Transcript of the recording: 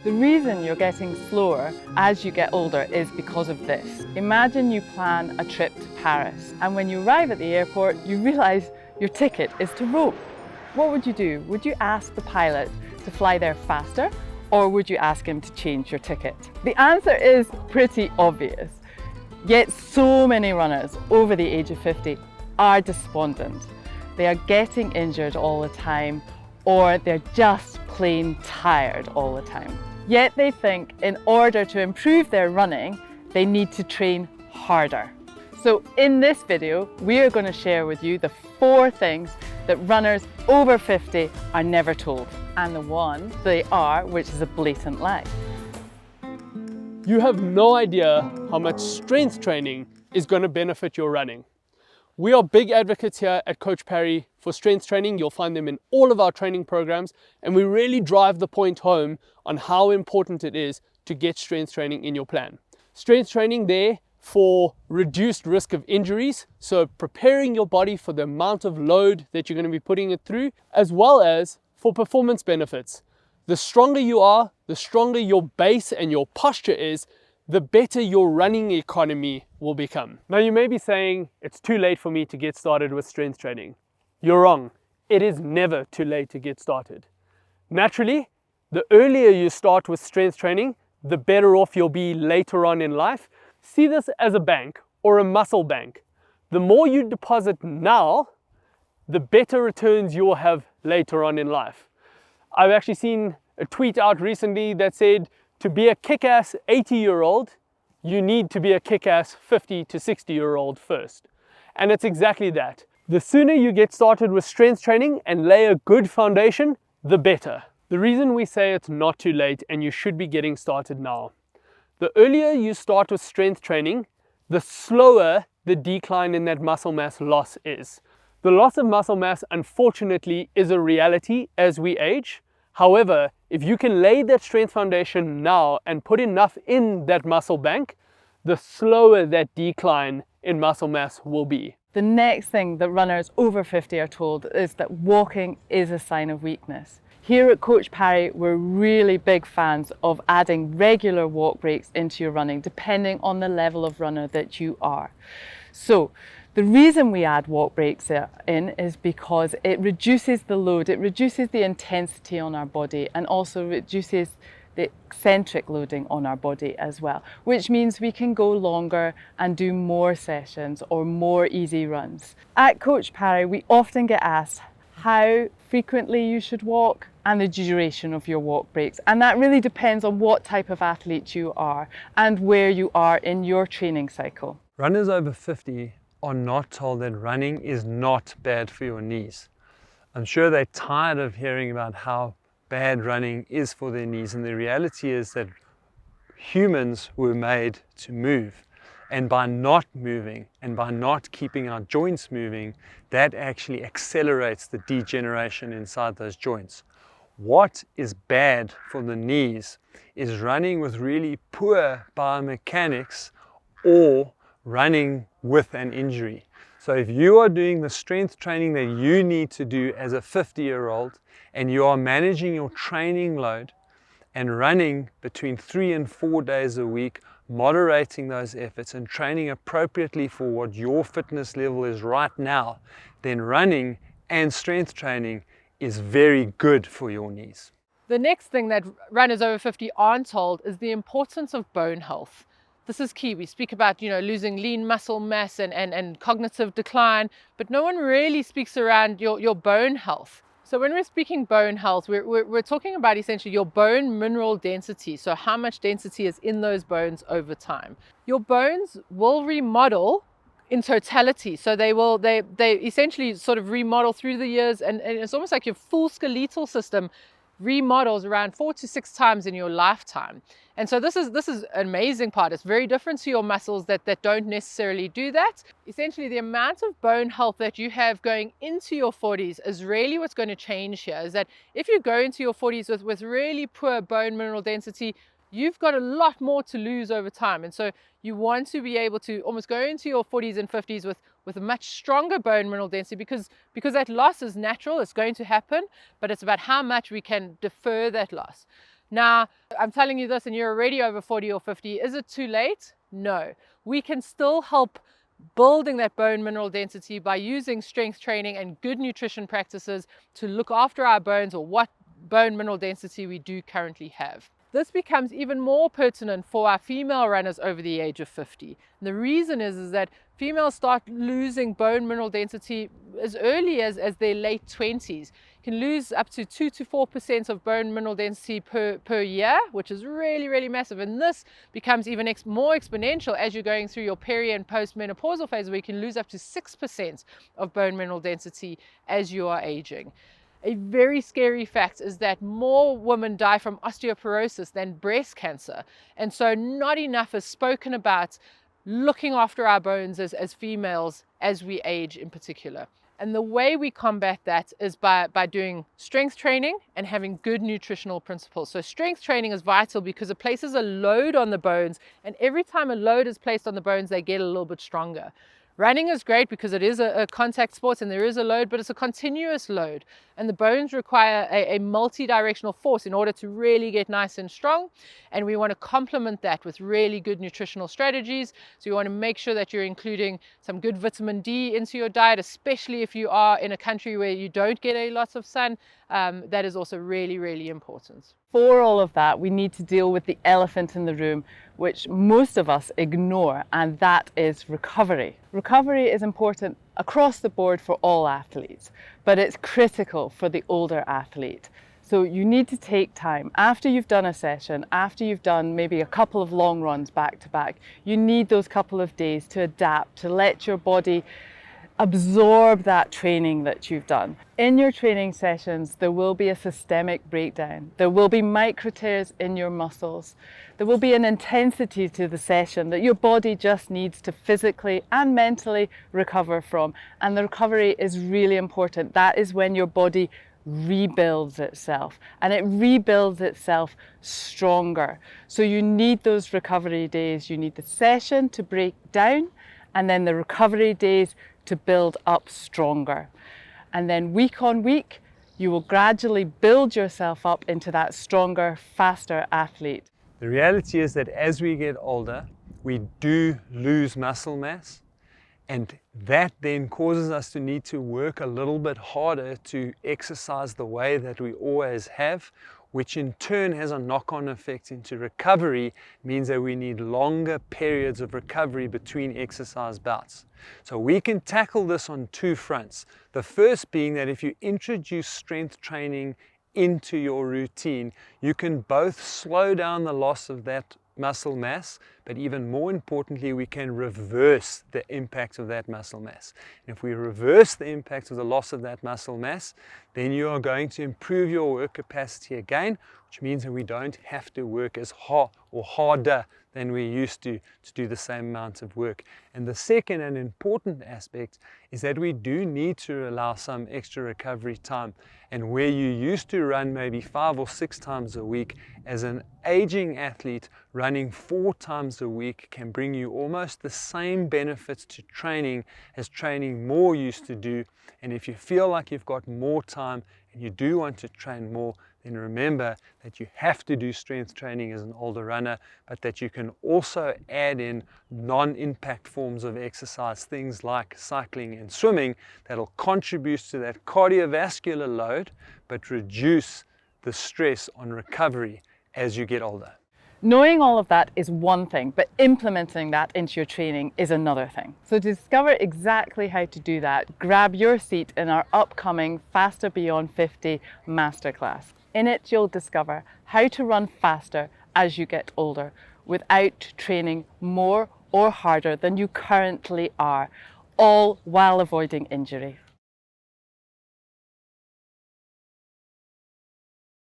The reason you're getting slower as you get older is because of this. Imagine you plan a trip to Paris, and when you arrive at the airport, you realise your ticket is to Rome. What would you do? Would you ask the pilot to fly there faster, or would you ask him to change your ticket? The answer is pretty obvious. Yet so many runners over the age of 50 are despondent. They are getting injured all the time, or they're just plain tired all the time. Yet they think in order to improve their running, they need to train harder. So in this video, we are going to share with you the 4 things that runners over 50 are never told, and the one they are, which is a blatant lie. You have no idea how much strength training is going to benefit your running. We are big advocates here at Coach Parry for strength training. You'll find them in all of our training programs, and we really drive the point home on how important it is to get strength training in your plan. Strength training there for reduced risk of injuries, so preparing your body for the amount of load that you're going to be putting it through, as well as for performance benefits. The stronger you are, the stronger your base and your posture is, the better your running economy will become. Now you may be saying, it's too late for me to get started with strength training. You're wrong. It is never too late to get started. Naturally, the earlier you start with strength training, the better off you'll be later on in life. See this as a bank or a muscle bank. The more you deposit now, the better returns you'll have later on in life. I've actually seen a tweet out recently that said, to be a kick-ass 80-year-old, you need to be a kick-ass 50 to 60-year-old first. And it's exactly that. The sooner you get started with strength training and lay a good foundation, the better. The reason we say it's not too late and you should be getting started now. The earlier you start with strength training, the slower the decline in that muscle mass loss is. The loss of muscle mass, unfortunately, is a reality as we age. However, if you can lay that strength foundation now and put enough in that muscle bank, the slower that decline in muscle mass will be. The next thing that runners over 50 are told is that walking is a sign of weakness. Here at Coach Parry, we're really big fans of adding regular walk breaks into your running, depending on the level of runner that you are. So, the reason we add walk breaks in is because it reduces the load, it reduces the intensity on our body, and also reduces the eccentric loading on our body as well, which means we can go longer and do more sessions or more easy runs. At Coach Parry, we often get asked how frequently you should walk and the duration of your walk breaks, and that really depends on what type of athlete you are and where you are in your training cycle. Runners over 50 are not told that running is not bad for your knees. I'm sure they're tired of hearing about how bad running is for their knees, and the reality is that humans were made to move, and by not moving and by not keeping our joints moving, that actually accelerates the degeneration inside those joints. What is bad for the knees is running with really poor biomechanics or running with an injury. So if you are doing the strength training that you need to do as a 50-year-old and you are managing your training load and running between 3 and 4 days a week, moderating those efforts and training appropriately for what your fitness level is right now, then running and strength training is very good for your knees. The next thing that runners over 50 aren't told is the importance of bone health. This is key. We speak about, losing lean muscle mass and cognitive decline, but no one really speaks around your bone health. So when we're speaking bone health, we're talking about essentially your bone mineral density. So how much density is in those bones over time. Your bones will remodel in totality. So they essentially sort of remodel through the years, and it's almost like your full skeletal system remodels around 4 to 6 times in your lifetime. And so this is an amazing part. It's very different to your muscles that don't necessarily do that. Essentially, the amount of bone health that you have going into your 40s is really what's going to change here. Is that if you go into your 40s with really poor bone mineral density, you've got a lot more to lose over time. And so you want to be able to almost go into your 40s and 50s with a much stronger bone mineral density, because that loss is natural, it's going to happen, but it's about how much we can defer that loss. Now, I'm telling you this and you're already over 40 or 50. Is it too late? No. We can still help building that bone mineral density by using strength training and good nutrition practices to look after our bones, or what bone mineral density we do currently have. This becomes even more pertinent for our female runners over the age of 50. And the reason is that females start losing bone mineral density as early as their late 20s. You can lose up to 2 to 4% of bone mineral density per year, which is really, really massive. And this becomes even more exponential as you're going through your peri and postmenopausal phase, where you can lose up to 6% of bone mineral density as you are aging. A very scary fact is that more women die from osteoporosis than breast cancer. And so not enough is spoken about looking after our bones as females as we age in particular. And the way we combat that is by doing strength training and having good nutritional principles. So strength training is vital because it places a load on the bones, and every time a load is placed on the bones, they get a little bit stronger. Running is great because it is a contact sport and there is a load, but it's a continuous load. And the bones require a multi-directional force in order to really get nice and strong. And we want to complement that with really good nutritional strategies. So you want to make sure that you're including some good vitamin D into your diet, especially if you are in a country where you don't get a lot of sun. That is also really, really important. For all of that, we need to deal with the elephant in the room, which most of us ignore, and that is recovery. Recovery is important across the board for all athletes, but it's critical for the older athlete. So you need to take time after you've done a session, after you've done maybe a couple of long runs back to back. You need those couple of days to adapt, to let your body absorb that training that you've done. In your training sessions, there will be a systemic breakdown. There will be micro tears in your muscles. There will be an intensity to the session that your body just needs to physically and mentally recover from. And the recovery is really important. That is when your body rebuilds itself, and it rebuilds itself stronger. So you need those recovery days. You need the session to break down, and then the recovery days to build up stronger. And then week on week, you will gradually build yourself up into that stronger, faster athlete. The reality is that as we get older, we do lose muscle mass, and that then causes us to need to work a little bit harder to exercise the way that we always have, which in turn has a knock-on effect into recovery, means that we need longer periods of recovery between exercise bouts. So we can tackle this on two fronts. The first being that if you introduce strength training into your routine, you can both slow down the loss of that muscle mass, but even more importantly, we can reverse the impact of that muscle mass. And if we reverse the impact of the loss of that muscle mass, then you are going to improve your work capacity again, which means that we don't have to work as hard or harder than we used to do the same amount of work. And the second and important aspect is that we do need to allow some extra recovery time. And where you used to run maybe 5 or 6 times a week, as an aging athlete, running 4 times a week can bring you almost the same benefits to training as training more used to do. And if you feel like you've got more time and you do want to train more, then remember that you have to do strength training as an older runner, but that you can also add in non-impact forms of exercise, things like cycling and swimming, that'll contribute to that cardiovascular load, but reduce the stress on recovery as you get older. Knowing all of that is one thing, but implementing that into your training is another thing. So to discover exactly how to do that, grab your seat in our upcoming Faster Beyond 50 Masterclass. In it, you'll discover how to run faster as you get older without training more or harder than you currently are, all while avoiding injury.